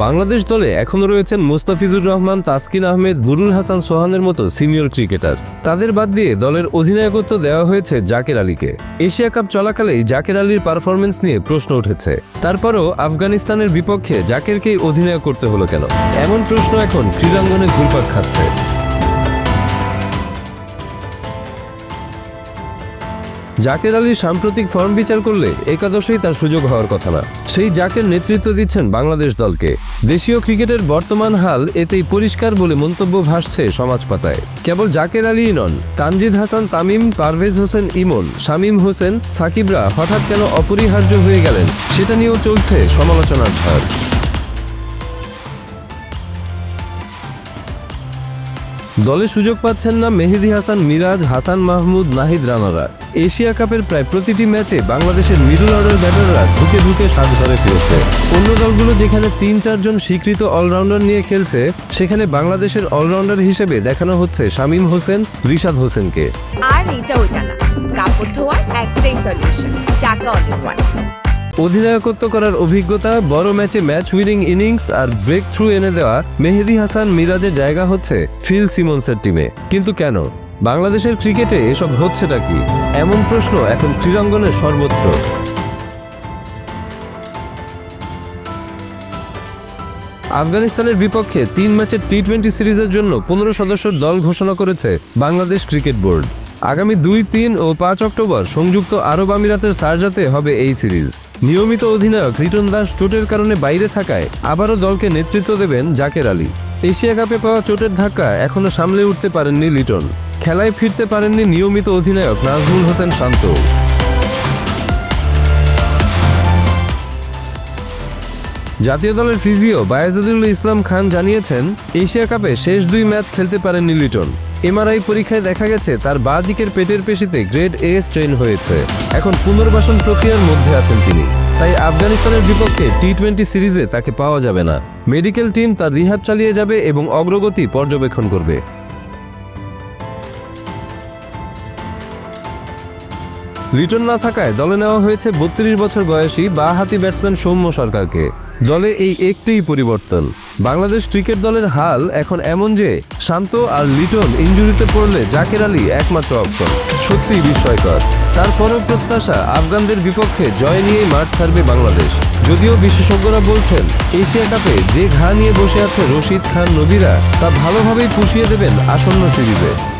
বাংলাদেশ দলে এখনো রয়েছেন মুস্তাফিজুর রহমান, তাসকিন আহমেদ, নুরুল হাসান সোহানের মতো সিনিয়র ক্রিকেটার। তাদের বাদ দিয়ে দলের অধিনায়কত্ব দেওয়া হয়েছে জাকের আলীকে। এশিয়া কাপ চলাকালেই জাকের আলীর পারফরমেন্স নিয়ে প্রশ্ন উঠেছে। তারপরও আফগানিস্তানের বিপক্ষে জাকেরকেই অধিনায়ক করতে হলো কেন, এমন প্রশ্ন এখন ক্রীড়াঙ্গনে ঘুরপাক খাচ্ছে। জাকের আলীর সাম্প্রতিক ফর্ম বিচার করলে একাদশেই তার সুযোগ হওয়ার কথা না। সেই জাকের নেতৃত্ব দিচ্ছেন বাংলাদেশ দলকে। দেশীয় ক্রিকেটের বর্তমান হাল এতেই পরিষ্কার বলে মন্তব্য ভাসছে সমাজ পাতায়। কেবল জাকের আলীই নন, তানজিদ হাসান তামিম, পারভেজ হোসেন ইমন, শামীম হোসেন, সাকিবরা হঠাৎ কেন অপরিহার্য হয়ে গেলেন সেটা নিয়েও চলছে সমালোচনার ঝড়। দলে সুযোগ পাচ্ছেন না মেহেদী হাসান মিরাজ, হাসান মাহমুদ, নাহিদ রানারা। এশিয়া কাপের প্রায় প্রতিটি ম্যাচে বাংলাদেশের মিডল অর্ডার ব্যাটাররা ঢুকে ঢুকে সাজ ঘরে ফিরেছে। অন্য দলগুলো যেখানে ৩-৪ জন স্বীকৃত অলরাউন্ডার নিয়ে খেলছে, সেখানে বাংলাদেশের অলরাউন্ডার হিসেবে দেখানো হচ্ছে শামীম হোসেন, রিশাদ হোসেনকে। আর এটা ওইটা না, কাপড় ধোয়ার একটাই সলিউশন, চাকা অল ইন ওয়ান। অধিনায়কত্ব করার অভিজ্ঞতা, বড় ম্যাচে ম্যাচ উইনিং ইনিংস আর ব্রেক থ্রু এনে দেওয়া মেহেদী হাসান মিরাজের জায়গা হচ্ছে ফিল সিমন্সের টিমে। কিন্তু কেন বাংলাদেশের ক্রিকেটে এসব হচ্ছেটা কি, এমন প্রশ্ন এখন ক্রীড়াঙ্গনের সর্বত্র। আফগানিস্তানের বিপক্ষে ৩ ম্যাচের টি-20 সিরিজের জন্য ১৫ সদস্যের দল ঘোষণা করেছে বাংলাদেশ ক্রিকেট বোর্ড। আগামী ২, ৩ ও ৫ অক্টোবর সংযুক্ত আরব আমিরাতের শারজাতে হবে এই সিরিজ। নিয়মিত অধিনায়ক লিটন দাস চোটের কারণে বাইরে থাকায় আবারও দলকে নেতৃত্ব দেবেন জাকের আলী। এশিয়া কাপে পাওয়া চোটের ধাক্কা এখনো সামলে উঠতে পারেননি লিটন। খেলায় ফিরতে পারেননি নিয়মিত অধিনায়ক নাজমুল হোসেন শান্ত। জাতীয় দলের ফিজিও বায়েজিদুল ইসলাম খান জানিয়েছেন, এশিয়া কাপে শেষ ২ ম্যাচ খেলতে পারেননি লিটন। এমআরআই পরীক্ষায় দেখা গেছে তার বাঁ দিকের পেটের পেশিতে গ্রেড A স্ট্রেন হয়েছে। এখন পুনর্বাসন প্রক্রিয়ার মধ্যে আছেন তিনি। তাই আফগানিস্তানের বিপক্ষে টি-20 সিরিজে তাকে পাওয়া যাবে না। মেডিকেল টিম তার রিহ্যাব চালিয়ে যাবে এবং অগ্রগতি পর্যবেক্ষণ করবে। লিটন না থাকায় দলে নেওয়া হয়েছে ৩২ বছর বয়সী বাঁ-হাতি ব্যাটসম্যান সৌম্য সরকারকে। দলে এই একটিই পরিবর্তন। বাংলাদেশ ক্রিকেট দলের হাল এখন এমন যে শান্ত আর লিটন ইনজুরিতে পড়লে জাকের আলী একমাত্র অপশন। সত্যিই বিস্ময়কর। তারপরও প্রত্যাশা আফগানদের বিপক্ষে জয় নিয়েই মাঠ ছাড়বে বাংলাদেশ। যদিও বিশেষজ্ঞরা বলছেন, এশিয়া কাপে যে ঘা নিয়ে বসে আছে রশিদ খান, নবীরা তা ভালোভাবেই পুষিয়ে দেবেন আসন্ন সিরিজে।